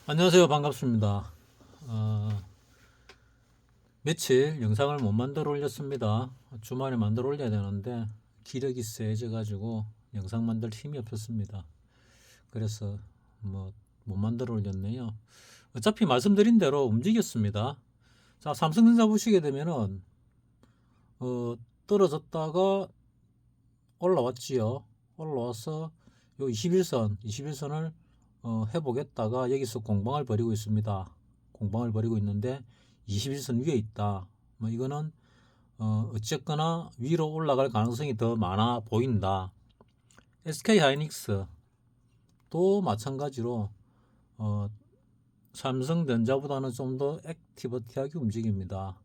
안녕하세요. 반갑습니다. 어, 며칠 영상을 못 만들어 올렸습니다. 주말에 만들어 올려야 되는데 기력이 세져 가지고 영상 만들 힘이 없었습니다. 그래서 뭐 못 만들어 올렸네요. 어차피 말씀드린 대로 움직였습니다. 자, 삼성전자 보시게 되면은 떨어졌다가 올라왔지요. 올라와서 요 21선을 해보겠다가 여기서 공방을 벌이고 있습니다. 공방을 벌이고 있는데 21선 위에 있다. 뭐 이거는 어쨌거나 위로 올라갈 가능성이 더 많아 보인다. SK 하이닉스도 마찬가지로 삼성전자보다는 좀 더 액티비티하게 움직입니다.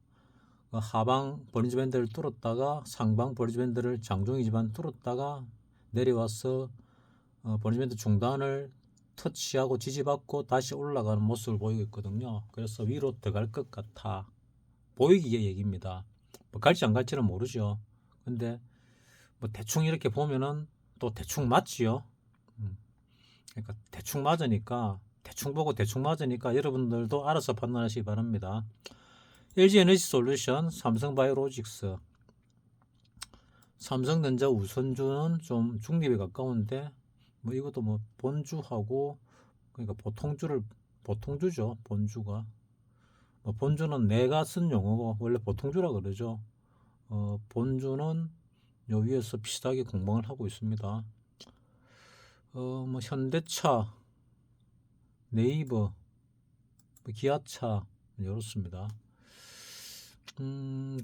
하방 버리지 밴드를 뚫었다가 상방 버리지 밴드를 장중이 지반 뚫었다가 내려와서 버리지 밴드 중단을 터치하고 지지받고 다시 올라가는 모습을 보이고 있거든요. 그래서 위로 들어갈 것 같아 보이기에 얘기입니다. 뭐 갈지 안 갈지는 모르죠. 근데 뭐 대충 이렇게 보면은 또 대충 맞지요. 그러니까 대충 맞으니까 대충 보고 대충 맞으니까 여러분들도 알아서 판단하시기 바랍니다. LG에너지솔루션, 삼성바이오로직스, 삼성전자 우선주는 좀 중립에 가까운데 뭐 이것도 뭐 본주하고 그러니까 보통주죠. 본주가 뭐 본주는 내가 쓴 용어고 원래 보통주라 그러죠. 본주는 요 위에서 비슷하게 공방을 하고 있습니다. 뭐 현대차, 네이버, 기아차 이렇습니다.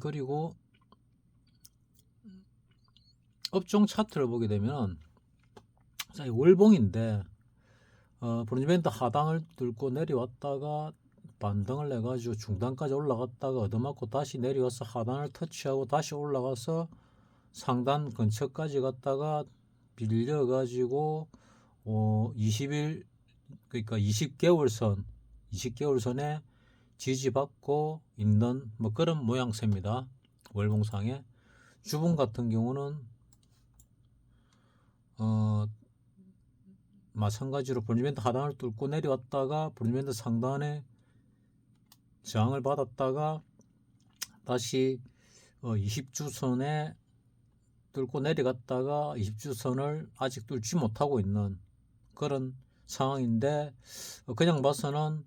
그리고 업종 차트를 보게 되면 자, 월봉인데 브론즈밴드 하단을 뚫고 내려왔다가 반등을 내가지고 중단까지 올라갔다가 얻어맞고 다시 내려와서 하단을 터치하고 다시 올라가서 상단 근처까지 갔다가 빌려가지고 20일 그러니까 20개월선에 지지받고 있는 뭐 그런 모양새입니다. 월봉상에 주봉 같은 경우는 마찬가지로 브론즈밴드 하단을 뚫고 내려왔다가 브론즈밴드 상단에 저항을 받았다가 다시 20주선에 뚫고 내려갔다가 20주선을 아직 뚫지 못하고 있는 그런 상황인데 그냥 봐서는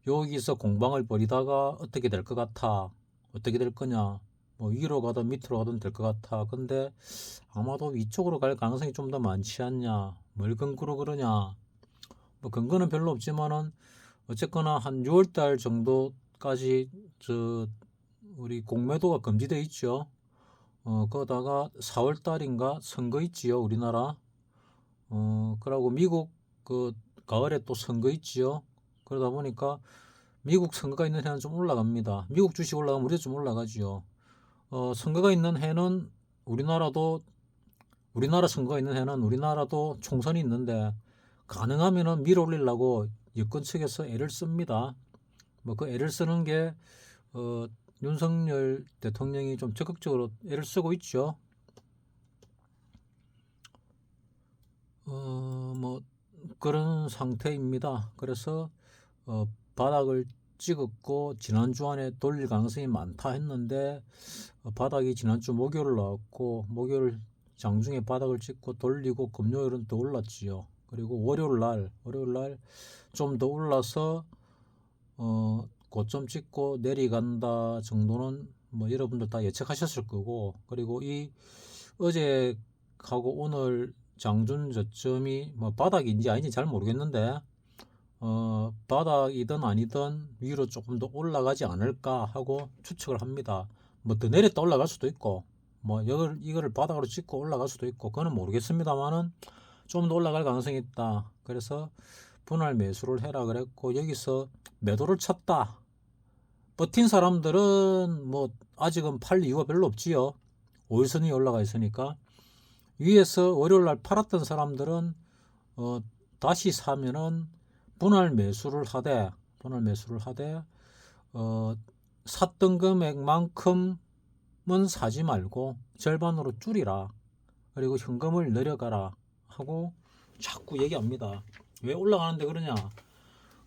여기서 공방을 벌이다가 어떻게 될 것 같아, 어떻게 될 거냐, 뭐 위로 가든 밑으로 가든 될 것 같아. 근데 아마도 위쪽으로 갈 가능성이 좀 더 많지 않냐, 뭘 근거로 그러냐, 뭐 근거는 별로 없지만은 어쨌거나 한 6월달 정도까지 우리 공매도가 금지돼 있죠. 그러다가 4월달인가 선거 있지요, 우리나라. 그러고 미국 그 가을에 또 선거 있지요. 그러다 보니까 미국 선거가 있는 해는 좀 올라갑니다. 미국 주식 올라가면 우리도 좀 올라가지요. 선거가 있는 해는 우리나라 선거가 있는 해는 우리나라도 총선이 있는데 가능하면은 밀어 올리려고 여권 측에서 애를 씁니다. 뭐 그 애를 쓰는 게 윤석열 대통령이 좀 적극적으로 애를 쓰고 있죠. 뭐 그런 상태입니다. 그래서 바닥을 찍었고 지난주 안에 돌릴 가능성이 많다 했는데 바닥이 지난주 목요일 나왔고 목요일 장중에 바닥을 찍고 돌리고 금요일은 또 올랐지요. 그리고 월요일 날 좀 더 올라서 고점 찍고 내려간다 정도는 뭐 여러분들 다 예측하셨을 거고, 그리고 이 어제하고 오늘 장중 저점이 뭐 바닥인지 아닌지 잘 모르겠는데 바닥이든 아니든 위로 조금 더 올라가지 않을까 하고 추측을 합니다. 뭐 더 내렸다 올라갈 수도 있고 뭐 이거를 바닥으로 찍고 올라갈 수도 있고 그거는 모르겠습니다만은 좀 더 올라갈 가능성이 있다. 그래서 분할 매수를 해라 그랬고 여기서 매도를 쳤다. 버틴 사람들은 뭐 아직은 팔 이유가 별로 없지요. 5일선이 올라가 있으니까. 위에서 월요일날 팔았던 사람들은 다시 사면은 분할 매수를 하되 샀던 금액만큼은 사지 말고 절반으로 줄이라. 그리고 현금을 내려가라 하고 자꾸 얘기합니다. 왜 올라가는데 그러냐?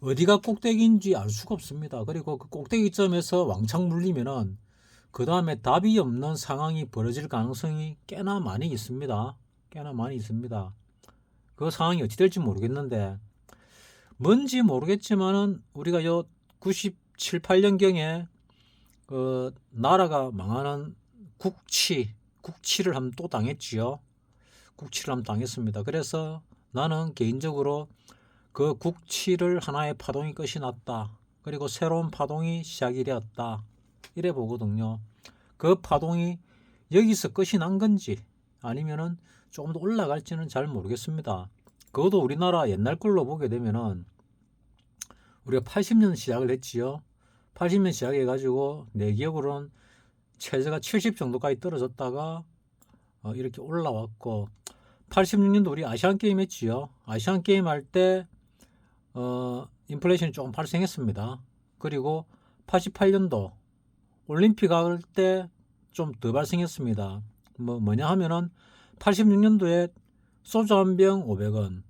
어디가 꼭대기인지 알 수가 없습니다. 그리고 그 꼭대기점에서 왕창 물리면은 그 다음에 답이 없는 상황이 벌어질 가능성이 꽤나 많이 있습니다. 꽤나 많이 있습니다. 그 상황이 어찌 될지 모르겠는데, 뭔지 모르겠지만은 우리가 요 97, 8년경에 나라가 망하는 국치를 한번 또 당했지요. 국치를 한번 당했습니다. 그래서 나는 개인적으로 그 국치를 하나의 파동이 끝이 났다. 그리고 새로운 파동이 시작이 되었다. 이래 보거든요. 그 파동이 여기서 끝이 난 건지 아니면은 조금 더 올라갈지는 잘 모르겠습니다. 그것도 우리나라 옛날 걸로 보게 되면은 우리가 80년 시작을 했지요. 80년 시작해가지고 내 기억으로는 최저가 70 정도까지 떨어졌다가 이렇게 올라왔고, 86년도 우리 아시안 게임 했지요. 아시안 게임 할 때 인플레이션이 조금 발생했습니다. 그리고 88년도 올림픽 할 때 좀 더 발생했습니다. 뭐냐 하면은 86년도에 소주 한 병 500원,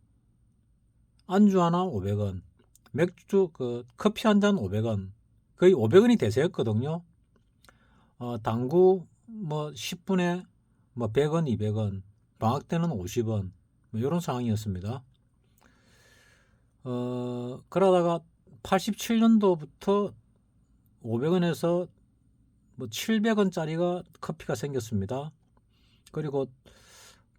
안주 하나 500원, 맥주 커피 한 잔 500원, 거의 500원이 대세였거든요. 당구 10분에 100원, 200원, 방학 때는 50원, 이런 상황이었습니다. 그러다가 87년도부터 500원에서 700원짜리가 커피가 생겼습니다. 그리고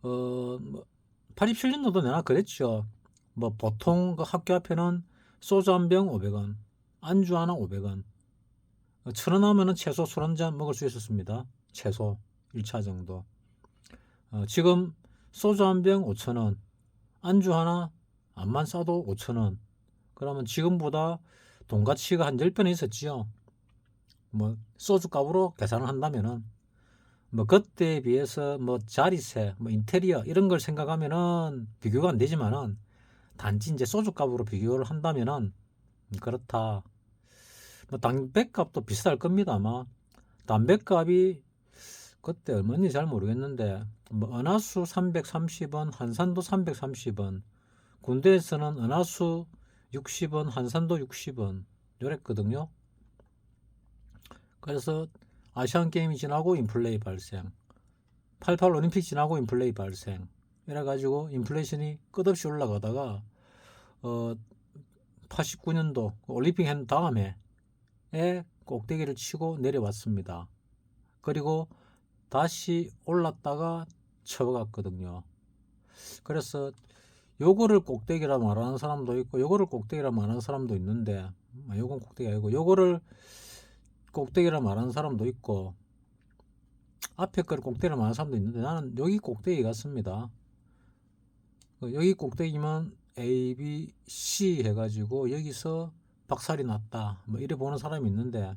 87년도도 내가 그랬죠. 보통 그 학교 앞에는 소주 한 병 500원, 안주 하나 500원, 1,000원 하면은 최소 술 한 잔 먹을 수 있었습니다. 최소 1차 정도. 지금 소주 한 병 5,000원, 안주 하나 암만 싸도 5,000원. 그러면 지금보다 돈 가치가 한 10배는 있었지요. 소주 값으로 계산을 한다면은 그때에 비해서 자리세, 인테리어 이런 걸 생각하면은 비교가 안 되지만은, 단지 이제 소주 값으로 비교를 한다면은 그렇다. 담배값도 비쌀 겁니다. 아마 담배값이 그때 얼마인지 잘 모르겠는데 은하수 330원, 한산도 330원, 군대에서는 은하수 60원, 한산도 60원 이랬거든요. 그래서 아시안 게임이 지나고 인플레이 발생, 88 올림픽 지나고 인플레이 발생, 이래가지고 인플레이션이 끝없이 올라가다가 89년도 올림픽 한 다음에 꼭대기를 치고 내려왔습니다. 그리고 다시 올랐다가 쳐갔거든요. 그래서 요거를 꼭대기라 말하는 사람도 있고 요거를 꼭대기라 말하는 사람도 있는데, 요건 꼭대기가 아니고 요거를 꼭대기라 말하는 사람도 있고 앞에 거를 꼭대기라 말하는 사람도 있는데, 나는 여기 꼭대기 같습니다. 여기 꼭대기면 A, B, C 해가지고 여기서 박살이 났다 이래 보는 사람이 있는데,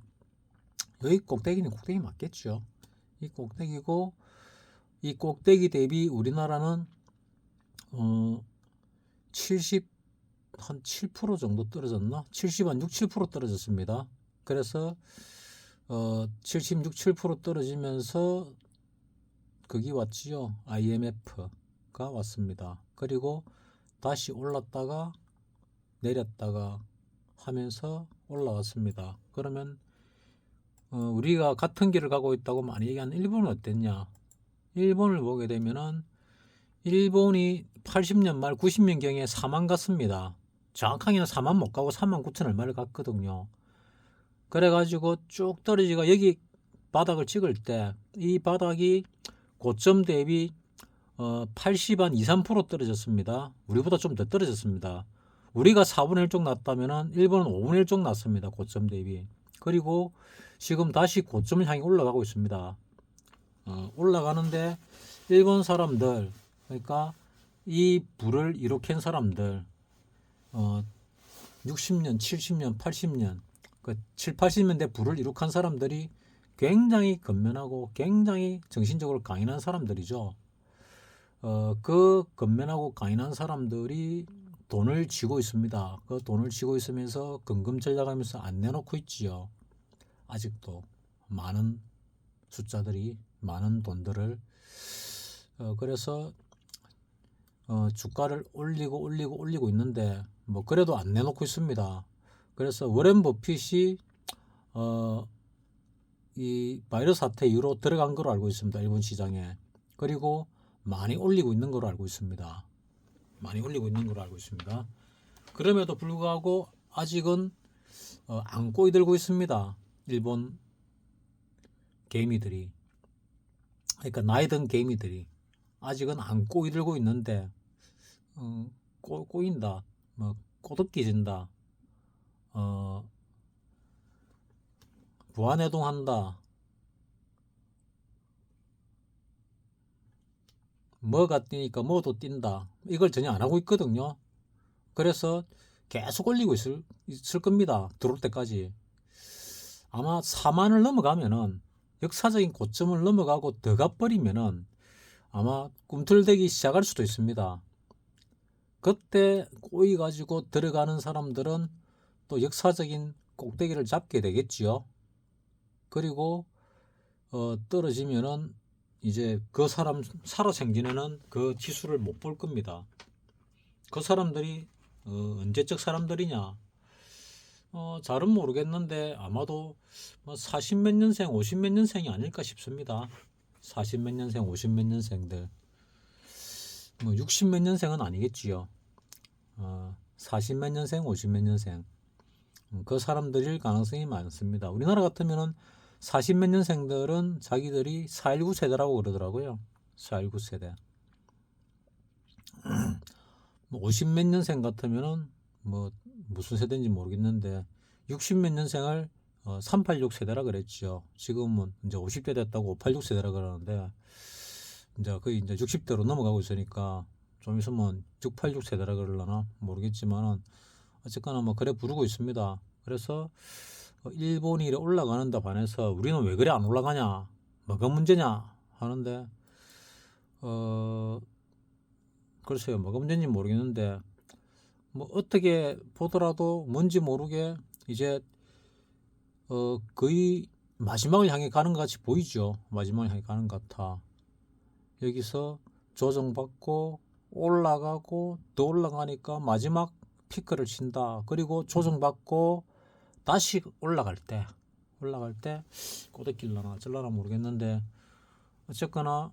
여기 꼭대기는 꼭대기 맞겠죠. 이 꼭대기고, 이 꼭대기 대비 우리나라는 70 한 7% 정도 떨어졌나? 70 한 6, 7% 떨어졌습니다. 그래서 76, 7% 떨어지면서 거기 왔지요. IMF가 왔습니다. 그리고 다시 올랐다가 내렸다가 하면서 올라왔습니다. 그러면 우리가 같은 길을 가고 있다고 많이 얘기하는 일본은 어땠냐? 일본을 보게 되면은 일본이 80년 말 90년경에 4만 갔습니다. 정확하게는 4만 못 가고 3만 9천 얼마를 갔거든요. 그래가지고 쭉 떨어지가 여기 바닥을 찍을 때 이 바닥이 고점 대비 80 한 2, 3% 떨어졌습니다. 우리보다 좀 더 떨어졌습니다. 우리가 4분의 1 쪽 났다면은 일본은 5분의 1 쪽 났습니다. 고점 대비. 그리고 지금 다시 고점을 향해 올라가고 있습니다. 올라가는데 일본 사람들, 그러니까 이 부를 이룩한 사람들, 60년, 70년, 80년, 7, 80년대 부를 이룩한 사람들이 굉장히 건면하고 굉장히 정신적으로 강인한 사람들이죠. 그 건면하고 강인한 사람들이 돈을 쥐고 있습니다. 그 돈을 쥐고 있으면서 금금 전략하면서 안 내놓고 있지요. 아직도 많은 숫자들이, 많은 돈들을. 그래서 주가를 올리고 있는데 뭐 그래도 안 내놓고 있습니다. 그래서 워렌 버핏이 이 바이러스 사태 이후로 들어간 걸로 알고 있습니다. 일본 시장에. 그리고 많이 올리고 있는 걸로 알고 있습니다. 많이 올리고 있는 걸로 알고 있습니다. 그럼에도 불구하고 아직은 안 꼬이들고 있습니다. 일본 개미들이. 그러니까 나이 든 개미들이 아직은 안 꼬이들고 있는데 꼬인다, 뭐 꼬드기진다, 부안해동한다, 뭐가 뛰니까 뭐도 뛴다. 이걸 전혀 안 하고 있거든요. 그래서 계속 올리고 있을 겁니다. 들어올 때까지. 아마 4만을 넘어가면은 역사적인 고점을 넘어가고 더 가버리면은 아마 꿈틀대기 시작할 수도 있습니다. 그때 꼬이 가지고 들어가는 사람들은 또 역사적인 꼭대기를 잡게 되겠지요. 그리고 떨어지면은 이제 그 사람 살아생전에는 그 지수를 못 볼 겁니다. 그 사람들이 언제적 사람들이냐? 잘은 모르겠는데 아마도 뭐 40 몇 년생, 50 몇 년생이 아닐까 싶습니다. 40 몇 년생, 50 몇 년생들. 뭐 60 몇 년생은 아니겠지요. 40 몇 년생, 50 몇 년생. 그 사람들일 가능성이 많습니다. 우리나라 같으면은 40 몇 년생들은 자기들이 4.19 세대라고 그러더라고요. 4.19 세대. 50 몇 년생 같으면은 뭐 무슨 세대인지 모르겠는데 60 몇 년생을 386 세대라 그랬죠. 지금은 이제 50대 됐다고 586 세대라 그러는데 이제 거의 이제 60대로 넘어가고 있으니까 좀 있으면 686 세대라 그러려나 모르겠지만은 어쨌거나 뭐 그래 부르고 있습니다. 그래서 일본이 올라가는 데 반해서 우리는 왜 그래 안 올라가냐, 뭐가 문제냐 하는데 글쎄요, 뭐가 문제인지 모르겠는데 뭐 어떻게 보더라도 뭔지 모르게 이제 거의 마지막을 향해 가는 것 같이 보이죠. 마지막을 향해 가는 것 같아. 여기서 조정받고 올라가고 더 올라가니까 마지막 피크를 친다. 그리고 조정받고 다시 올라갈 때 꼬대길라나 쩔라나 모르겠는데 어쨌거나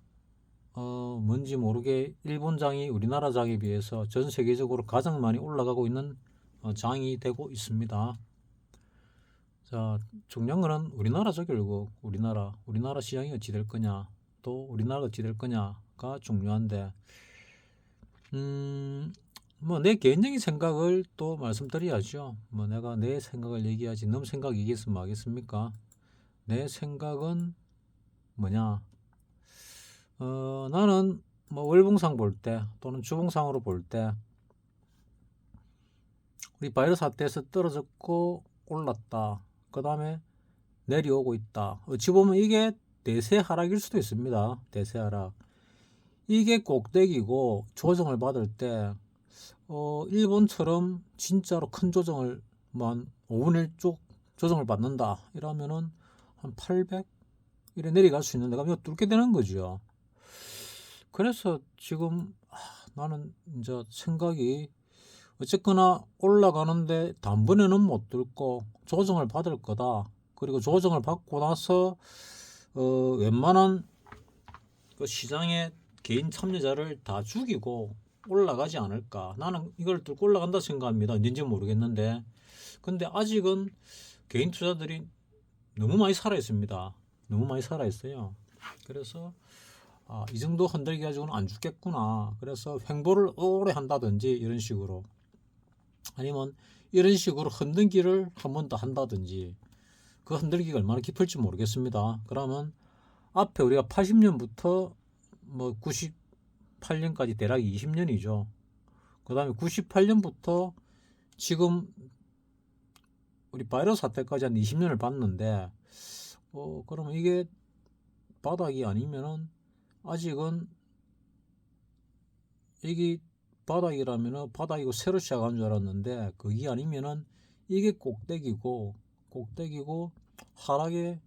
뭔지 모르게 일본 장이 우리나라 장에 비해서 전 세계적으로 가장 많이 올라가고 있는 장이 되고 있습니다. 자, 중요한 거는 우리나라죠. 결국 우리나라 시장이 어찌 될 거냐, 또 우리나라가 어찌 될 거냐가 중요한데 뭐 내 개인적인 생각을 또 말씀드려야죠. 뭐 내가 내 생각을 얘기하지 놈 생각 얘기했으면 뭐 하겠습니까? 내 생각은 뭐냐? 나는 뭐 월봉상 볼 때 또는 주봉상으로 볼 때 우리 바이러스 사태에서 떨어졌고 올랐다. 그 다음에 내려오고 있다. 어찌 보면 이게 대세 하락일 수도 있습니다. 대세 하락. 이게 꼭대기고 조정을 받을 때 일본처럼 진짜로 큰 조정을 만 5분의 1쪽 조정을 받는다 이러면은 한 800 이래 내려갈 수 있는데 그럼 이거 뚫게 되는 거죠. 그래서 지금 나는 이제 생각이 어쨌거나 올라가는데 단번에는 못 뚫고 조정을 받을 거다. 그리고 조정을 받고 나서 웬만한 그 시장의 개인 참여자를 다 죽이고 올라가지 않을까. 나는 이걸 뚫고 올라간다 생각합니다. 언젠지 모르겠는데 근데 아직은 개인 투자들이 너무 많이 살아 있습니다. 너무 많이 살아 있어요. 그래서 이 정도 흔들기 가지고는 안 죽겠구나. 그래서 횡보를 오래 한다든지 이런 식으로 아니면 이런 식으로 흔들기를 한 번 더 한다든지 그 흔들기가 얼마나 깊을지 모르겠습니다. 그러면 앞에 우리가 80년부터 뭐 98년까지 대략 20년이죠. 그 다음에 98년부터 지금 우리 바이러스 사태까지 한 20년을 봤는데 그러면 이게 바닥이 아니면은 아직은 이게 바닥이라면은 바닥이고 새로 시작한 줄 알았는데 그게 아니면은 이게 꼭대기고 하락의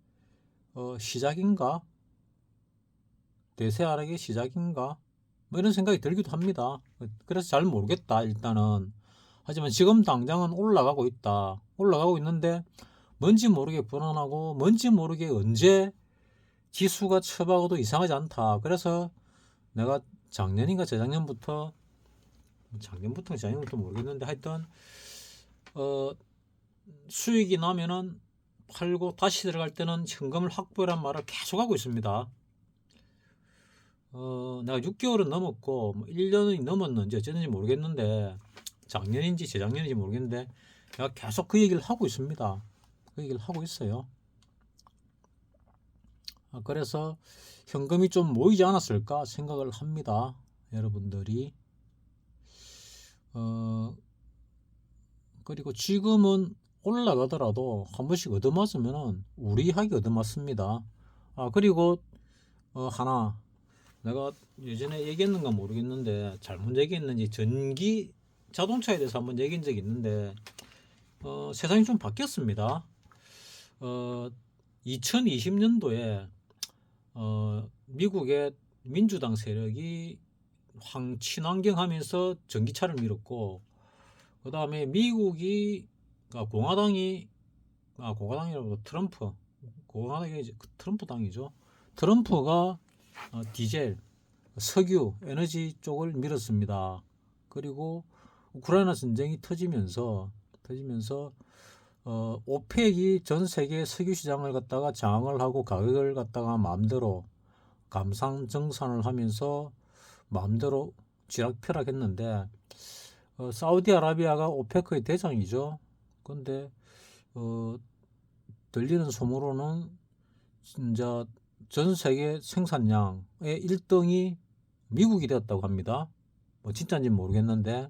시작인가? 대세 하락의 시작인가? 뭐 이런 생각이 들기도 합니다. 그래서 잘 모르겠다 일단은. 하지만 지금 당장은 올라가고 있다. 올라가고 있는데 뭔지 모르게 불안하고 뭔지 모르게 언제 지수가 처박아도 이상하지 않다. 그래서 내가 작년인가 재작년부터 재작년부터 모르겠는데 하여튼 수익이 나면은 팔고 다시 들어갈 때는 현금을 확보란 말을 계속하고 있습니다. 내가 6개월은 넘었고 1년이 넘었는지 어쨌는지 모르겠는데 작년인지 재작년인지 모르겠는데 내가 계속 그 얘기를 하고 있습니다. 그 얘기를 하고 있어요. 그래서 현금이 좀 모이지 않았을까 생각을 합니다. 여러분들이. 그리고 지금은 올라가더라도 한 번씩 얻어맞으면 우리하게 얻어맞습니다. 그리고 하나 내가 예전에 얘기했는가 모르겠는데 잘못 얘기했는지 전기 자동차에 대해서 한번 얘기한 적이 있는데 세상이 좀 바뀌었습니다. 2020년도에 미국의 민주당 세력이 친환경 하면서 전기차를 밀었고 그 다음에 미국이 공화당이라고 공화당이 트럼프 당이죠. 트럼프가 디젤, 석유, 에너지 쪽을 밀었습니다. 그리고 우크라이나 전쟁이 터지면서 오펙이 전 세계 석유 시장을 갖다가 장악을 하고 가격을 갖다가 마음대로 감상정산을 하면서 마음대로 쥐락펴락했는데 사우디아라비아가 오페크의 대장이죠. 근데 들리는 소문으로는 진짜 전 세계 생산량의 1등이 미국이 되었다고 합니다. 뭐 진짜인지는 모르겠는데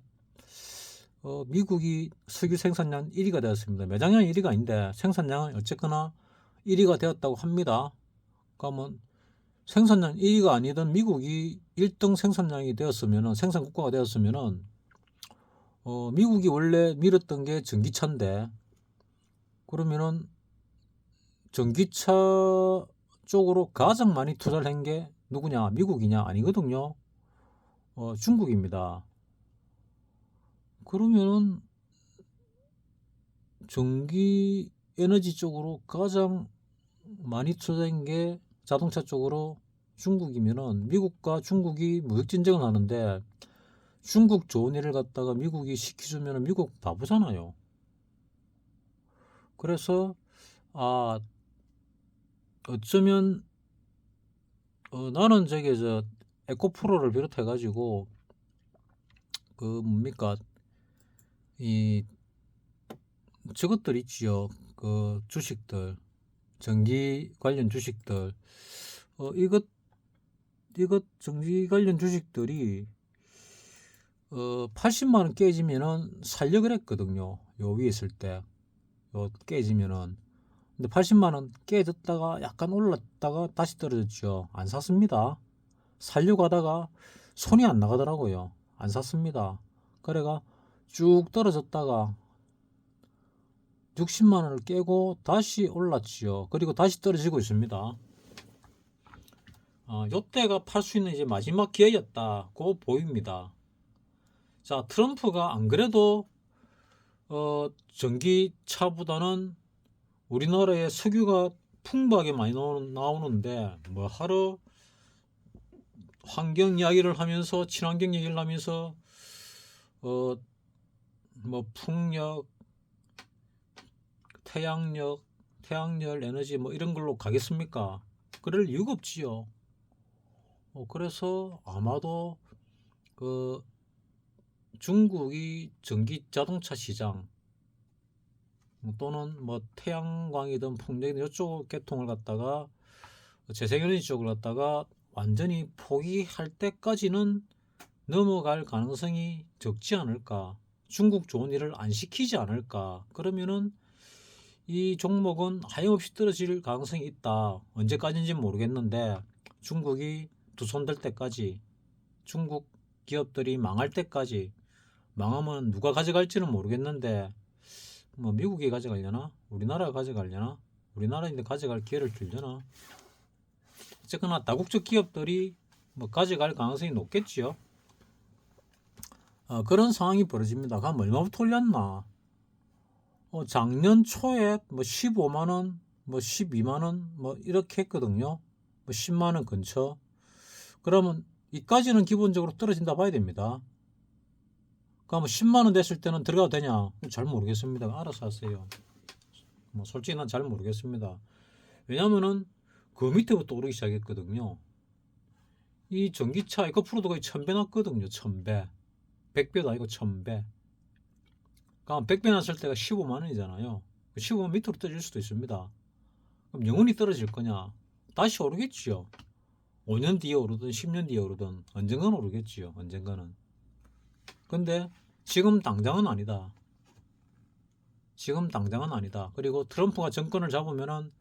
미국이 석유 생산량 1위가 되었습니다. 매장량 1위가 아닌데 생산량은 어쨌거나 1위가 되었다고 합니다. 그러면 생산량 1위가 아니던 미국이 1등 생산량이 되었으면 생산 국가가 되었으면 미국이 원래 밀었던 게 전기차인데 그러면은 전기차 쪽으로 가장 많이 투자를 한 게 누구냐? 미국이냐? 아니거든요. 중국입니다. 그러면은 전기 에너지 쪽으로 가장 많이 투자한 게 자동차 쪽으로 중국이면은 미국과 중국이 무역 전쟁을 하는데 중국 좋은 일을 갖다가 미국이 시켜주면 미국 바보잖아요. 그래서 어쩌면 나는 에코프로를 비롯해 가지고 뭡니까 이 저것들 있지요. 주식들 전기 관련 주식들 이것 전기 관련 주식들이 80만 원 깨지면은 살려 그랬거든요. 요 위에 있을 때 깨지면은 근데 80만 원 깨졌다가 약간 올랐다가 다시 떨어졌죠. 안 샀습니다. 살려고 하다가 손이 안 나가더라고요. 안 샀습니다. 그래가 쭉 떨어졌다가 60만 원을 깨고 다시 올랐지요. 그리고 다시 떨어지고 있습니다. 요때가 팔 수 있는 이제 마지막 기회였다고 보입니다. 자, 트럼프가 안 그래도 전기차보다는 우리나라에 석유가 풍부하게 많이 나오는데 뭐 하루 환경 이야기를 하면서 친환경 얘기를 하면서 뭐 풍력, 태양열 에너지 뭐 이런 걸로 가겠습니까? 그럴 이유가 없지요. 그래서 아마도 중국이 전기 자동차 시장 또는 뭐 태양광이든 풍력이든 이쪽 계통을 갖다가 재생에너지 쪽을 갖다가 완전히 포기할 때까지는 넘어갈 가능성이 적지 않을까. 중국 좋은 일을 안 시키지 않을까. 그러면은 이 종목은 하염없이 떨어질 가능성이 있다. 언제까지인지 모르겠는데 중국이 두 손 댈 때까지 중국 기업들이 망할 때까지 망하면 누가 가져갈지는 모르겠는데 뭐 미국이 가져가려나? 우리나라가 가져가려나? 우리나라인데 가져갈 기회를 주려나? 어쨌거나 다국적 기업들이 뭐 가져갈 가능성이 높겠지요. 그런 상황이 벌어집니다. 그럼 얼마부터 올렸나? 작년 초에 뭐 15만 원, 뭐 12만 원, 뭐 이렇게 했거든요. 뭐 10만 원 근처. 그러면 이까지는 기본적으로 떨어진다 봐야 됩니다. 그럼 10만 원 됐을 때는 들어가도 되냐? 잘 모르겠습니다. 알아서 하세요. 뭐 솔직히 난 잘 모르겠습니다. 왜냐면은 그 밑에부터 오르기 시작했거든요. 이 전기차 에코프로도 거의 1000배 났거든요. 1000배. 100배도 아니고 1000배. 그럼 100배 났을 때가 15만 원이잖아요. 15만 원 밑으로 떨어질 수도 있습니다. 그럼 영원히 떨어질 거냐? 다시 오르겠지요. 5년 뒤에 오르든 10년 뒤에 오르든 언젠가는 오르겠지요. 언젠가는. 근데 지금 당장은 아니다. 지금 당장은 아니다. 그리고 트럼프가 정권을 잡으면은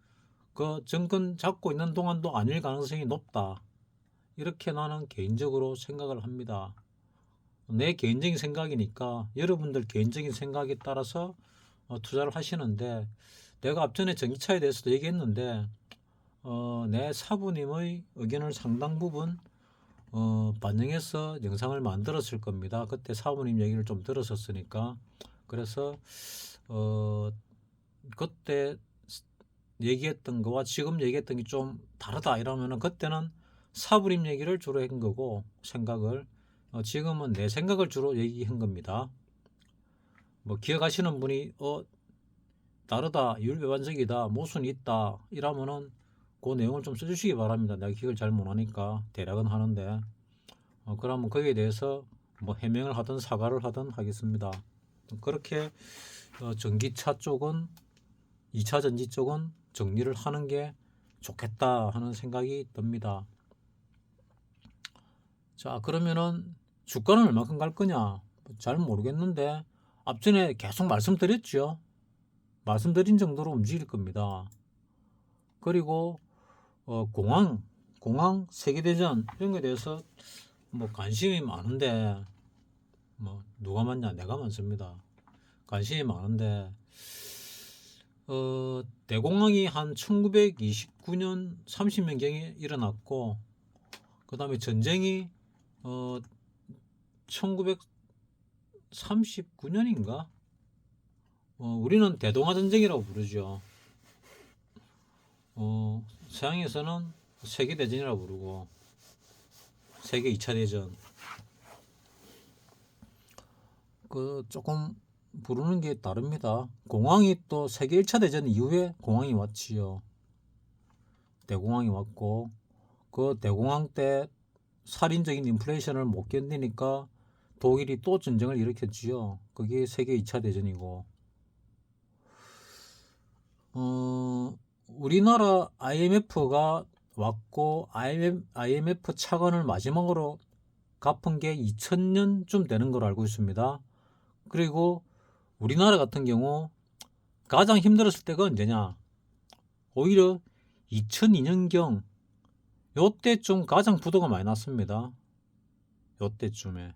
그 정권 잡고 있는 동안도 아닐 가능성이 높다. 이렇게 나는 개인적으로 생각을 합니다. 내 개인적인 생각이니까 여러분들 개인적인 생각에 따라서 투자를 하시는데, 내가 앞전에 전기차에 대해서도 얘기했는데 내 사부님의 의견을 상당 부분 반영해서 영상을 만들었을 겁니다. 그때 사부님 얘기를 좀 들었었으니까. 그래서 그때 얘기했던 거와 지금 얘기했던 게 좀 다르다 이러면은 그때는 사부님 얘기를 주로 한 거고, 생각을 지금은 내 생각을 주로 얘기한 겁니다. 뭐 기억하시는 분이 다르다, 율배반적이다, 모순이 있다 이러면은 그 내용을 좀 써주시기 바랍니다. 내가 기억을 잘 못하니까 대략은 하는데 그러면 거기에 대해서 뭐 해명을 하든 사과를 하든 하겠습니다. 그렇게 전기차 쪽은 2차 전지 쪽은 정리를 하는 게 좋겠다 하는 생각이 듭니다. 자, 그러면은 주가는 얼마큼 갈 거냐? 잘 모르겠는데 앞전에 계속 말씀드렸죠. 말씀드린 정도로 움직일 겁니다. 그리고 공항 세계대전 이런 거에 대해서 뭐 관심이 많은데, 뭐 누가 많냐? 내가 많습니다. 관심이 많은데 대공황이 한 1929년 30년경에 일어났고, 그 다음에 전쟁이 1939년인가? 우리는 대동아 전쟁이라고 부르죠. 서양에서는 세계대전이라고 부르고, 세계 2차 대전. 조금 부르는 게 다릅니다. 공황이 또 세계 1차 대전 이후에 공황이 왔지요. 대공황이 왔고, 그 대공황 때 살인적인 인플레이션을 못 견디니까 독일이 또 전쟁을 일으켰지요. 그게 세계 2차 대전이고, 우리나라 IMF가 왔고, IMF 차관을 마지막으로 갚은 게 2000년쯤 되는 걸로 알고 있습니다. 그리고 우리나라 같은 경우 가장 힘들었을 때가 언제냐? 오히려 2002년경 요때쯤 가장 부도가 많이 났습니다. 요때쯤에.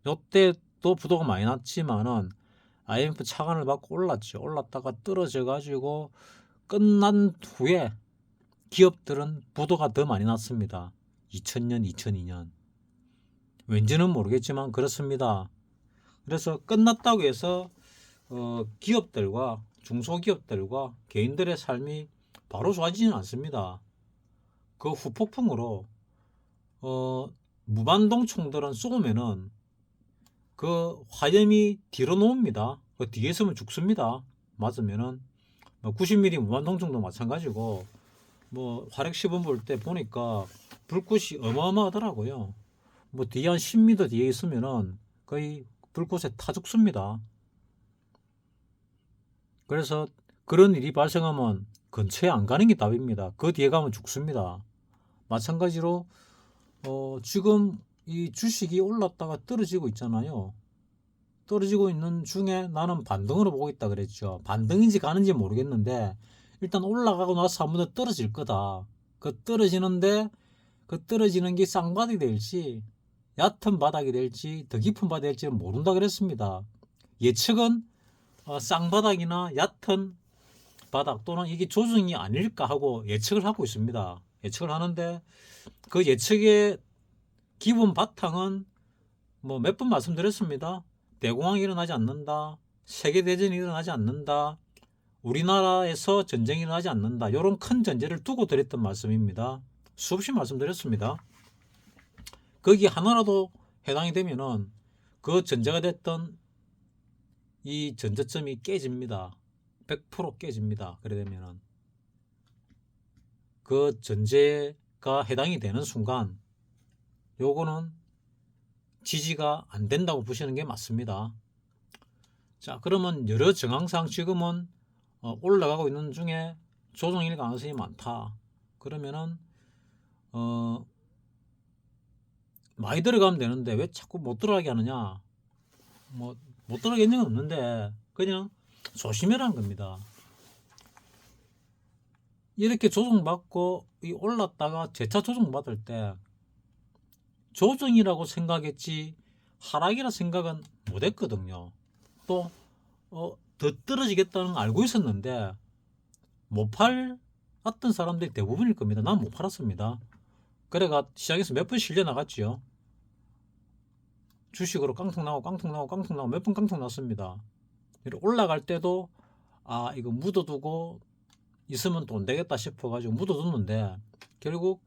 요때도 부도가 많이 났지만은 IMF 차관을 받고 올랐죠. 올랐다가 떨어져 가지고 끝난 후에 기업들은 부도가 더 많이 났습니다. 2000년, 2002년. 왠지는 모르겠지만 그렇습니다. 그래서 끝났다고 해서 기업들과 중소기업들과 개인들의 삶이 바로 좋아지지는 않습니다. 그 후폭풍으로 무반동 총들은 쏘면은 그 화염이 뒤로 놓습니다. 그 뒤에 있으면 죽습니다. 맞으면은 90mm 무반동 총도 마찬가지고, 뭐 화력 시범 볼 때 보니까 불꽃이 어마어마하더라고요. 뭐 뒤에 한 10m 뒤에 있으면은 거의 불꽃에 타 죽습니다. 그래서 그런 일이 발생하면 근처에 안 가는 게 답입니다. 그 뒤에 가면 죽습니다. 마찬가지로 지금 이 주식이 올랐다가 떨어지고 있잖아요. 떨어지고 있는 중에 나는 반등으로 보고 있다 그랬죠. 반등인지 가는지 모르겠는데 일단 올라가고 나서 한 번 더 떨어질 거다. 그 떨어지는 게 쌍바닥이 될지 얕은 바닥이 될지 더 깊은 바닥이 될지는 모른다 그랬습니다. 예측은 쌍바닥이나 얕은 바닥 또는 이게 조정이 아닐까 하고 예측을 하고 있습니다. 예측을 하는데 그 예측의 기본 바탕은 뭐 몇 번 말씀드렸습니다. 대공황이 일어나지 않는다. 세계대전이 일어나지 않는다. 우리나라에서 전쟁이 일어나지 않는다. 이런 큰 전제를 두고 드렸던 말씀입니다. 수없이 말씀드렸습니다. 거기 하나라도 해당이 되면은 그 전제가 됐던 이 전저점이 깨집니다. 100% 깨집니다. 그래 되면은 그 전제가 해당이 되는 순간 요거는 지지가 안 된다고 보시는 게 맞습니다. 자, 그러면 여러 정황상 지금은 올라가고 있는 중에 조정일 가능성이 많다. 그러면은 많이 들어가면 되는데 왜 자꾸 못 들어가게 하느냐? 뭐 못 들어가게 있는 건 없는데 그냥 조심해라는 겁니다. 이렇게 조정받고 올랐다가 재차 조정받을 때 조정이라고 생각했지 하락이라 생각은 못했거든요. 또 더 떨어지겠다는 걸 알고 있었는데 못 팔았던 사람들이 대부분일 겁니다. 난 못 팔았습니다. 그래가 시장에서 몇 번 실려 나갔지요. 주식으로 깡통 나고 몇 번 깡통 났습니다. 올라갈 때도 이거 묻어두고 있으면 돈 되겠다 싶어가지고 묻어뒀는데 결국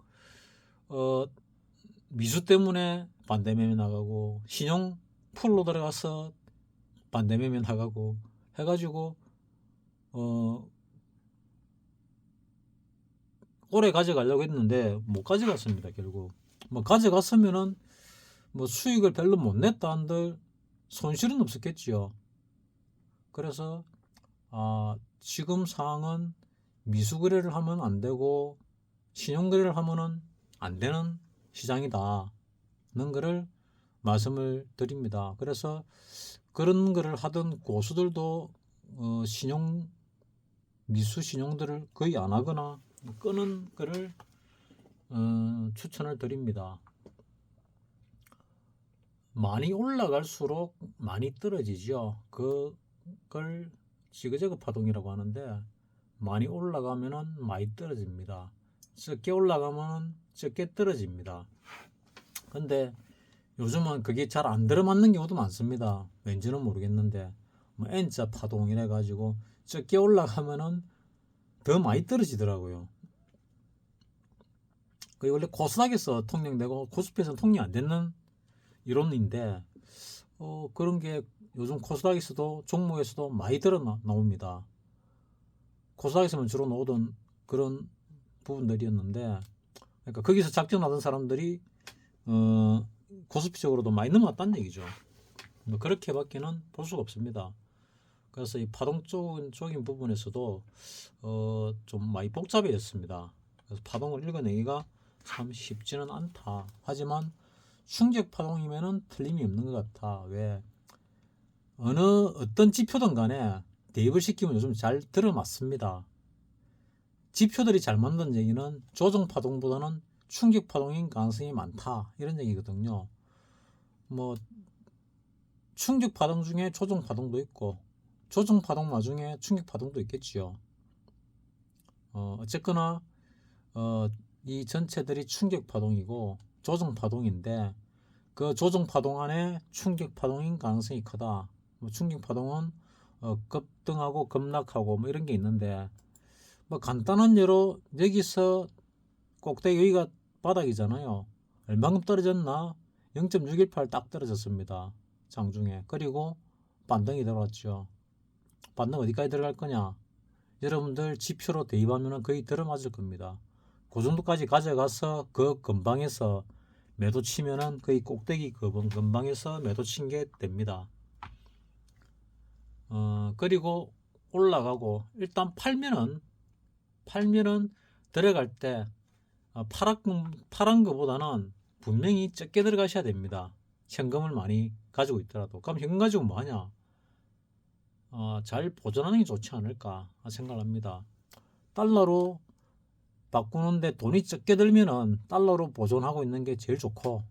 미수 때문에 반대매매 나가고 신용 풀로 들어가서 반대매매 나가고 해가지고 오래 가져가려고 했는데 못 가져갔습니다. 결국 뭐 가져갔으면은 뭐 수익을 별로 못 냈다 한들 손실은 없었겠지요. 그래서 지금 상황은 미수거래를 하면 안 되고 신용거래를 하면은 안 되는 시장이다는 거를 말씀을 드립니다. 그래서 그런 거를 하던 고수들도 미수 신용들을 거의 안 하거나 끄는 거를 추천을 드립니다. 많이 올라갈수록 많이 떨어지죠. 그걸 지그재그 파동이라고 하는데 많이 올라가면은 많이 떨어집니다. 적게 올라가면은 적게 떨어집니다. 근데 요즘은 그게 잘 안 들어맞는 경우도 많습니다. 왠지는 모르겠는데 뭐 N자 파동이래 가지고 적게 올라가면은 더 많이 떨어지더라고요. 그게 원래 코스닥에서 통용되고 코스피에서는 통용 안 되는 이론인데 그런 게 요즘 코스닥에서도 종목에서도 많이 드러 나옵니다. 코스닥에서만 주로 나오던 그런 부분들이었는데 그러니까 거기서 작전하던 사람들이 코스피 쪽으로도 많이 넘어갔다는 얘기죠. 뭐 그렇게밖에는 볼 수가 없습니다. 그래서 이 파동적인 부분에서도 좀 많이 복잡해졌습니다. 그래서 파동을 읽어내기가 참 쉽지는 않다. 하지만 충격 파동이면은 틀림이 없는 것 같아. 왜 어떤 지표든 간에 대입을 시키면 요즘 잘 들어맞습니다. 지표들이 잘 맞는 얘기는 조정 파동보다는 충격 파동인 가능성이 많다 이런 얘기거든요. 뭐 충격 파동 중에 조정 파동도 있고 조정 파동 나중에 충격 파동도 있겠지요. 어쨌거나 이 전체들이 충격 파동이고 조정 파동인데 그 조정 파동 안에 충격 파동인 가능성이 크다. 뭐 충격 파동은 급등하고 급락하고 뭐 이런 게 있는데 뭐 간단한 예로 여기서 꼭대기 여기가 바닥이잖아요. 얼마큼 떨어졌나? 0.618 딱 떨어졌습니다. 장중에. 그리고 반등이 들어왔죠. 반등 어디까지 들어갈 거냐? 여러분들 지표로 대입하면 거의 들어맞을 겁니다. 그 정도까지 가져가서 그 근방에서 매도 치면은 거의 꼭대기 근방에서 매도 친 게 됩니다. 그리고 올라가고 일단 팔면은 들어갈 때 파란 거보다는 분명히 적게 들어가셔야 됩니다. 현금을 많이 가지고 있더라도. 그럼 현금 가지고 뭐 하냐? 잘 보존하는 게 좋지 않을까 생각을 합니다. 달러로 바꾸는데 돈이 적게 들면은 달러로 보존하고 있는 게 제일 좋고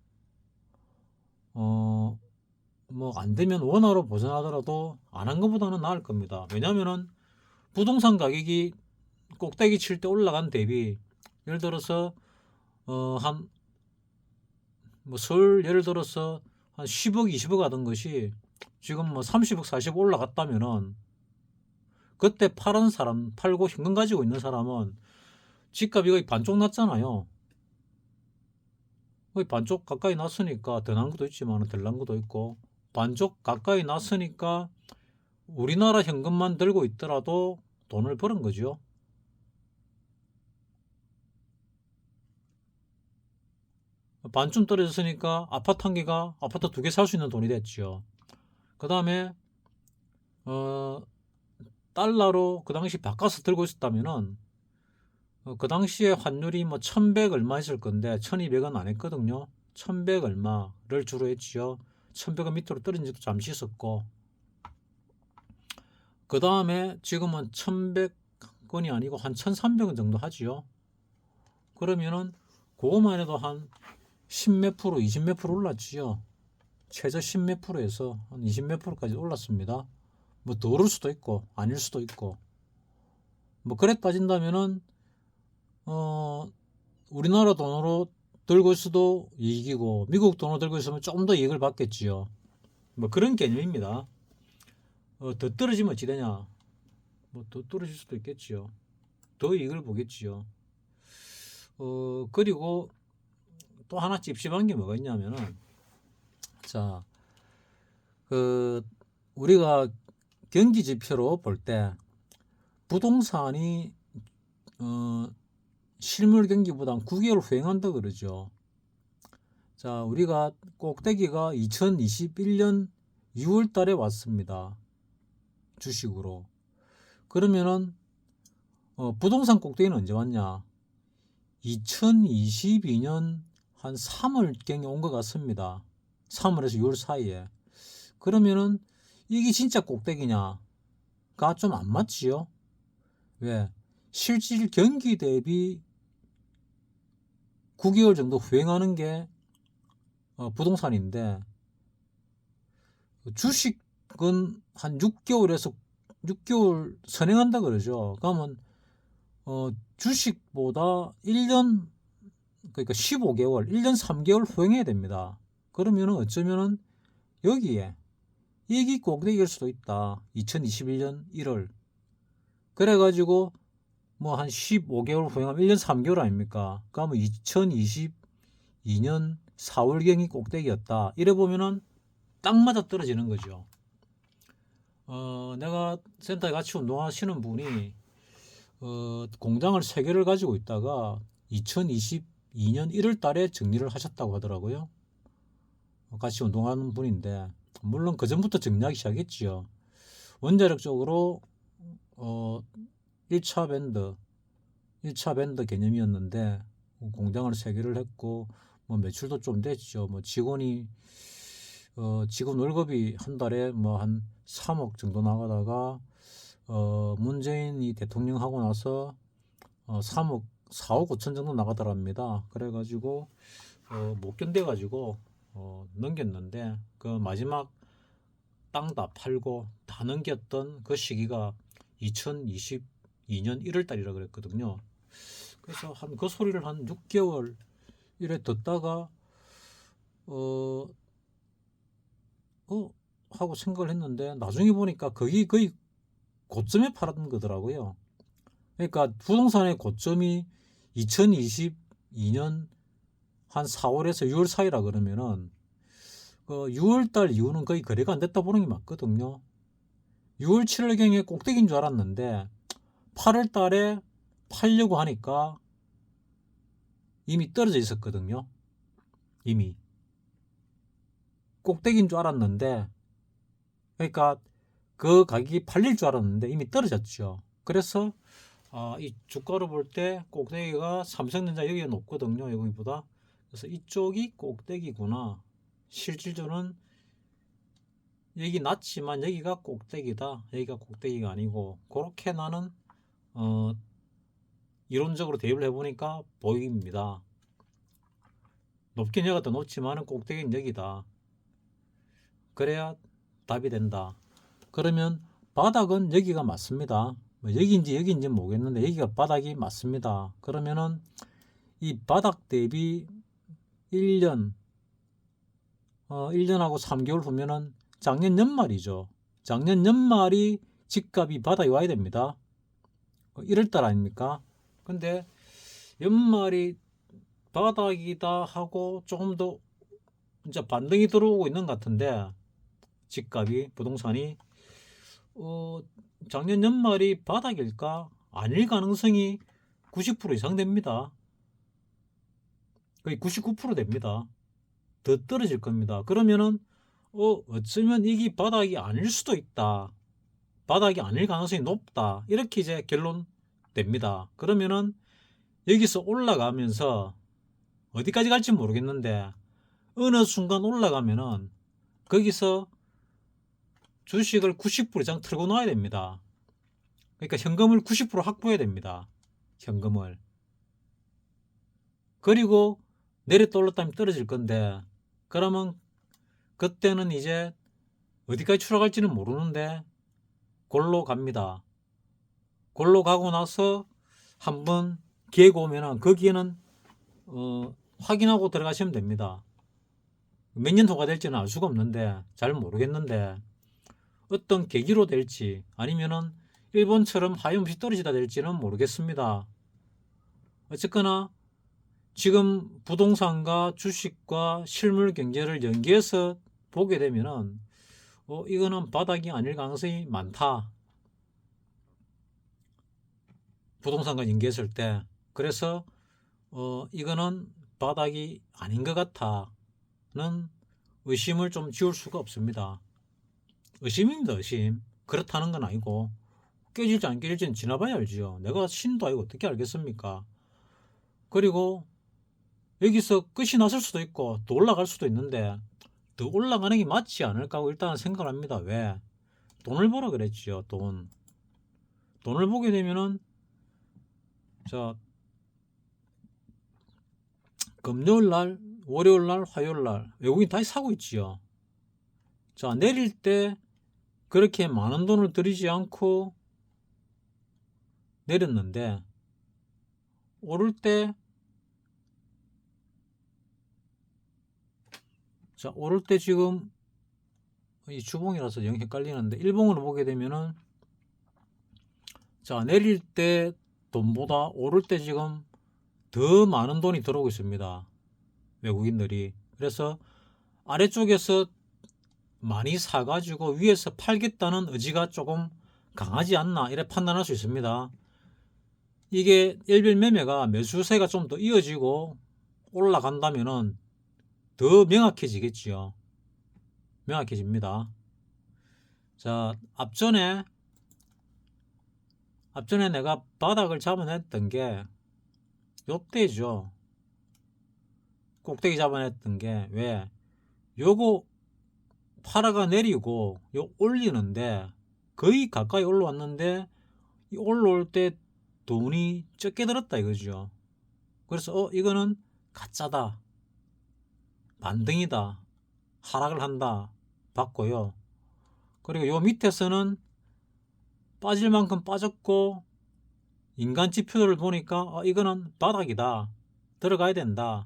뭐 안 되면 원화로 보존하더라도 안 한 것보다는 나을 겁니다. 왜냐면은 부동산 가격이 꼭대기 칠 때 올라간 대비 예를 들어서 한 뭐 서울 예를 들어서 한 10억 20억 하던 것이 지금 뭐 30억 40억 올라갔다면은 그때 팔고 현금 가지고 있는 사람은 집값이 거의 반쪽 났잖아요. 거의 반쪽 가까이 났으니까 더 난 것도 있지만 덜 난 것도 있고, 반쪽 가까이 났으니까 우리나라 현금만 들고 있더라도 돈을 버는 거죠. 반쯤 떨어졌으니까 아파트 한 개가 아파트 두 개 살 수 있는 돈이 됐죠. 그 다음에 달러로 그 당시 바꿔서 들고 있었다면은 그 당시에 환율이 뭐 1100 얼마 있을 건데 1200은 안 했거든요. 1100 얼마를 주로 했지요. 1100은 밑으로 떨어진 적도 잠시 있었고, 그 다음에 지금은 1100원이 아니고 한 1300원 정도 하지요. 그러면은 그거만 해도 한 10몇 프로 20몇 프로 올랐지요. 최저 10몇 프로에서 한 20몇 프로까지 올랐습니다. 뭐 더 오를 수도 있고 아닐 수도 있고, 뭐 그래 따진다면은 우리나라 돈으로 들고 있어도 이익이고 미국 돈으로 들고 있으면 좀 더 이익을 받겠지요. 뭐 그런 개념입니다. 더 떨어지면 어찌 되냐? 뭐 더 떨어질 수도 있겠지요. 더 이익을 보겠지요. 그리고 또 하나 찝찝한 게 뭐가 있냐면은, 자, 우리가 경기 지표로 볼 때 부동산이 실물 경기보다 9개월 후행한다 그러죠. 자, 우리가 꼭대기가 2021년 6월 달에 왔습니다. 주식으로. 그러면은 부동산 꼭대기는 언제 왔냐? 2022년 한 3월경에 온 것 같습니다. 3월에서 6월 사이에. 그러면은 이게 진짜 꼭대기냐가 좀 안 맞지요? 왜? 실질 경기 대비 9개월 정도 후행하는 게 부동산인데, 주식은 한 6개월 선행한다 그러죠. 그러면 주식보다 1년, 그러니까 15개월, 1년 3개월 후행해야 됩니다. 그러면은 어쩌면은 여기에 이익이 꼭대기일 수도 있다. 2021년 1월. 그래가지고 뭐 한 15개월 후행하면 1년 3개월 아닙니까? 그러면 2022년 4월경이 꼭대기였다. 이래 보면은 딱 맞아 떨어지는 거죠. 내가 센터에 같이 운동하시는 분이 공장을 3개를 가지고 있다가 2022년 1월 달에 정리를 하셨다고 하더라고요. 같이 운동하는 분인데, 물론 그 전부터 정리하기 시작했지요. 원자력적으로 1차 밴드 개념이었는데 공장을 3개를 했고, 뭐 매출도 좀 됐죠. 뭐 직원 월급이 한 달에 뭐 한 3억 정도 나가다가 문재인이 대통령 하고 나서 3억 4억 5천 정도 나가더랍니다. 그래가지고 못 견뎌가지고 넘겼는데, 그 마지막 땅 다 팔고 다 넘겼던 그 시기가 2022년 1월 달이라 그랬거든요. 그래서 한 그 소리를 한 6개월 이래 듣다가 하고 생각을 했는데, 나중에 보니까 거기 거의 고점에 팔았던 거더라고요. 그러니까 부동산의 고점이 2022년 한 4월에서 6월 사이라 그러면은 6월 달 이후는 거의 거래가 안 됐다 보는 게 맞거든요. 6월 7월경에 꼭대기인 줄 알았는데 8월 달에 팔려고 하니까 이미 떨어져 있었거든요. 이미 꼭대기인 줄 알았는데, 그러니까 그 가격이 팔릴 줄 알았는데 이미 떨어졌죠. 그래서 이 주가로 볼 때 꼭대기가 삼성전자 여기가 높거든요. 여기보다. 그래서 이쪽이 꼭대기구나. 실질적으로는 여기 낮지만 여기가 꼭대기다. 여기가 꼭대기가 아니고, 그렇게 나는 이론적으로 대입을 해보니까 보입니다. 높긴 여기가 더 높지만 꼭대기는 여기다. 그래야 답이 된다. 그러면 바닥은 여기가 맞습니다. 뭐 여기인지 모르겠는데 여기가 바닥이 맞습니다. 그러면은 이 바닥 대비 1년 1년하고 3개월 후면은 작년 연말이죠. 작년 연말이 집값이 바닥에 와야 됩니다. 1월달 아닙니까? 근데 연말이 바닥이다 하고 조금 더 이제 반등이 들어오고 있는 것 같은데, 집값이, 부동산이 작년 연말이 바닥일까? 아닐 가능성이 90% 이상 됩니다. 거의 99% 됩니다. 더 떨어질 겁니다. 그러면은 어쩌면 이게 바닥이 아닐 수도 있다. 바닥이 아닐 가능성이 높다. 이렇게 이제 결론 됩니다. 그러면은 여기서 올라가면서 어디까지 갈지 모르겠는데 어느 순간 올라가면은 거기서 주식을 90% 이상 틀고 놔야 됩니다. 그러니까 현금을 90% 확보해야 됩니다. 현금을. 그리고 내렸다 올랐다면 떨어질 건데, 그러면 그때는 이제 어디까지 추락할지는 모르는데 골로 갑니다. 골로 가고 나서 한번 기회가 오면은 거기에는 확인하고 들어가시면 됩니다. 몇 년 후가 될지는 알 수가 없는데, 잘 모르겠는데 어떤 계기로 될지, 아니면은 일본처럼 하염없이 떨어지다 될지는 모르겠습니다. 어쨌거나 지금 부동산과 주식과 실물 경제를 연계해서 보게 되면은 이거는 바닥이 아닐 가능성이 많다. 부동산과 연계했을 때. 그래서 이거는 바닥이 아닌 것 같아는 의심을 좀 지울 수가 없습니다. 의심입니다, 의심. 그렇다는 건 아니고, 깨질지 안 깨질지는 지나봐야 알지요. 내가 신도 아니고 어떻게 알겠습니까? 그리고 여기서 끝이 났을 수도 있고 또 올라갈 수도 있는데, 더 올라가는 게 맞지 않을까 하고 일단은 생각을 합니다. 왜? 돈을 벌어 그랬지요. 돈을 보게 되면은, 자, 금요일날, 월요일날, 화요일날 외국인 다시 사고 있지요. 자, 내릴 때 그렇게 많은 돈을 들이지 않고 내렸는데, 오를 때, 자, 오를 때 지금 이 주봉이라서 영 헷갈리는데, 일봉으로 보게 되면은, 자, 내릴 때 돈보다 오를 때 지금 더 많은 돈이 들어오고 있습니다. 외국인들이. 그래서 아래쪽에서 많이 사가지고 위에서 팔겠다는 의지가 조금 강하지 않나, 이래 판단할 수 있습니다. 이게 일별 매매가 매수세가 좀 더 이어지고 올라간다면은 더 명확해지겠지요. 명확해집니다. 자, 앞전에 내가 바닥을 잡아냈던 게 요때죠. 꼭대기 잡아냈던 게, 왜? 요거 팔아가 내리고 요 올리는데 거의 가까이 올라왔는데, 이 올라올 때 돈이 적게 들었다 이거죠. 그래서 이거는 가짜다, 반등이다, 하락을 한다 봤고요. 그리고 요 밑에서는 빠질 만큼 빠졌고, 인간 지표를 보니까 이거는 바닥이다, 들어가야 된다.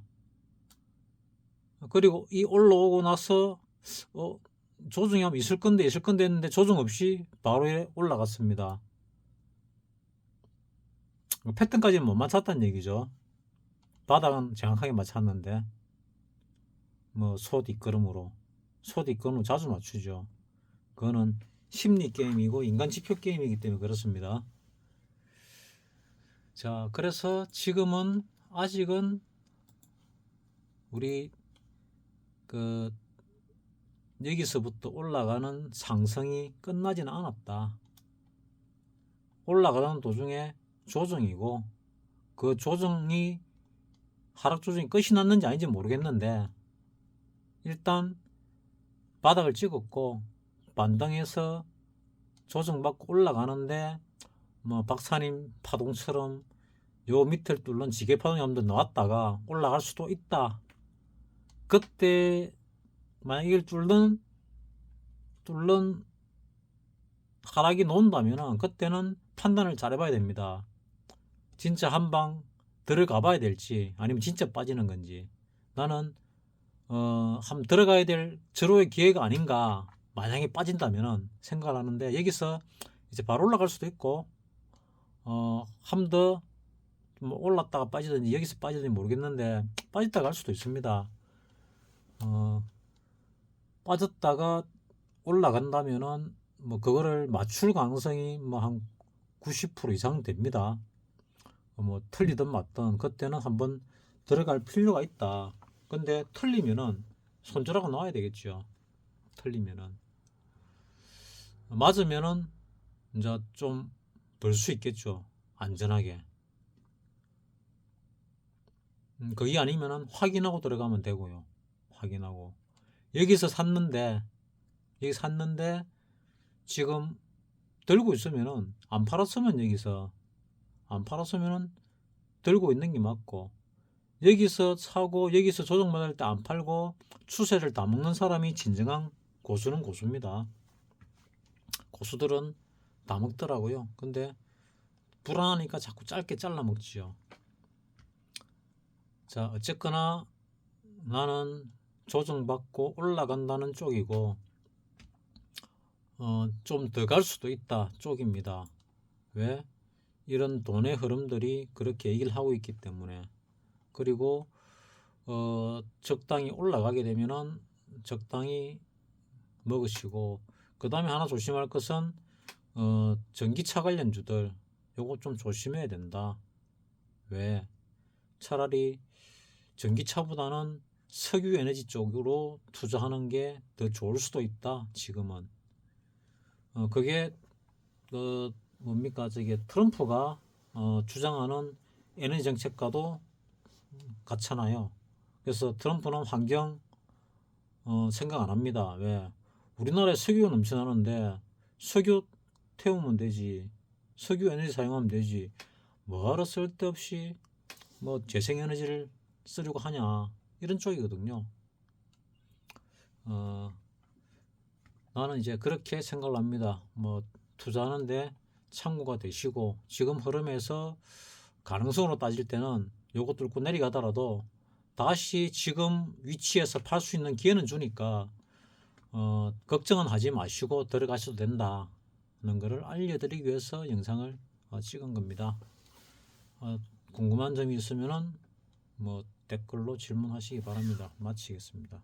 그리고 이 올라오고 나서 조정이 한번 있을 건데 했는데 조정 없이 바로 올라갔습니다. 패턴까지는 못 맞췄다는 얘기죠. 바닥은 정확하게 맞췄는데, 뭐 소 뒷걸음으로 자주 맞추죠. 그거는 심리 게임이고 인간 지표 게임이기 때문에 그렇습니다. 자, 그래서 지금은 아직은 우리 여기서부터 올라가는 상승이 끝나지는 않았다. 올라가는 도중에 조정이고, 그 조정이 하락 조정이 끝이 났는지 아닌지 모르겠는데, 일단 바닥을 찍었고 반등해서 조정받고 올라가는데, 뭐 박사님 파동처럼 요 밑을 뚫는 지게 파동이 한번 나왔다가 올라갈 수도 있다. 그때 만약 이걸 뚫는 하락이 나온다면 그때는 판단을 잘 해봐야 됩니다. 진짜 한방 들어가 봐야 될지 아니면 진짜 빠지는 건지 나는 한번 들어가야 될 절호의 기회가 아닌가. 만약에 빠진다면은 생각을 하는데 여기서 이제 바로 올라갈 수도 있고 한 번 더 뭐 올랐다가 빠지든지 여기서 빠지든지 모르겠는데 빠졌다가 갈 수도 있습니다. 빠졌다가 올라간다면은 뭐 그거를 맞출 가능성이 뭐 한 90% 이상 됩니다. 뭐 틀리든 맞든 그때는 한번 들어갈 필요가 있다. 근데 틀리면은 손절하고 나와야 되겠죠. 틀리면은 맞으면은 이제 좀 벌 수 있겠죠. 안전하게. 그게 아니면은 확인하고 들어가면 되고요. 확인하고 여기서 샀는데 지금 들고 있으면은 안 팔았으면 여기서 안 팔았으면은 들고 있는 게 맞고 여기서 사고 여기서 조정받을 때 안 팔고 추세를 다 먹는 사람이 진정한 고수는 고수입니다. 고수들은 다 먹더라고요. 근데 불안하니까 자꾸 짧게 잘라 먹지요. 자, 어쨌거나 나는 조정받고 올라간다는 쪽이고 좀 더 갈 수도 있다 쪽입니다. 왜? 이런 돈의 흐름들이 그렇게 얘기를 하고 있기 때문에. 그리고 적당히 올라가게 되면은 적당히 먹으시고 그 다음에 하나 조심할 것은 전기차 관련주들 요거 좀 조심해야 된다. 왜? 차라리 전기차보다는 석유 에너지 쪽으로 투자하는 게 더 좋을 수도 있다. 지금은 그게 뭡니까 저게 트럼프가 주장하는 에너지 정책과도 같잖아요. 그래서 트럼프는 환경 생각 안 합니다. 왜? 우리나라에 석유가 넘쳐나는데 석유 태우면 되지. 석유 에너지 사용하면 되지. 뭐하러 쓸데없이 뭐 재생에너지를 쓰려고 하냐. 이런 쪽이거든요. 나는 이제 그렇게 생각을 합니다. 뭐 투자하는데 참고가 되시고 지금 흐름에서 가능성으로 따질 때는 요거 뚫고 내려가더라도 다시 지금 위치에서 팔 수 있는 기회는 주니까 걱정은 하지 마시고 들어가셔도 된다는 것을 알려드리기 위해서 영상을 찍은 겁니다. 궁금한 점이 있으면은 뭐 댓글로 질문하시기 바랍니다. 마치겠습니다.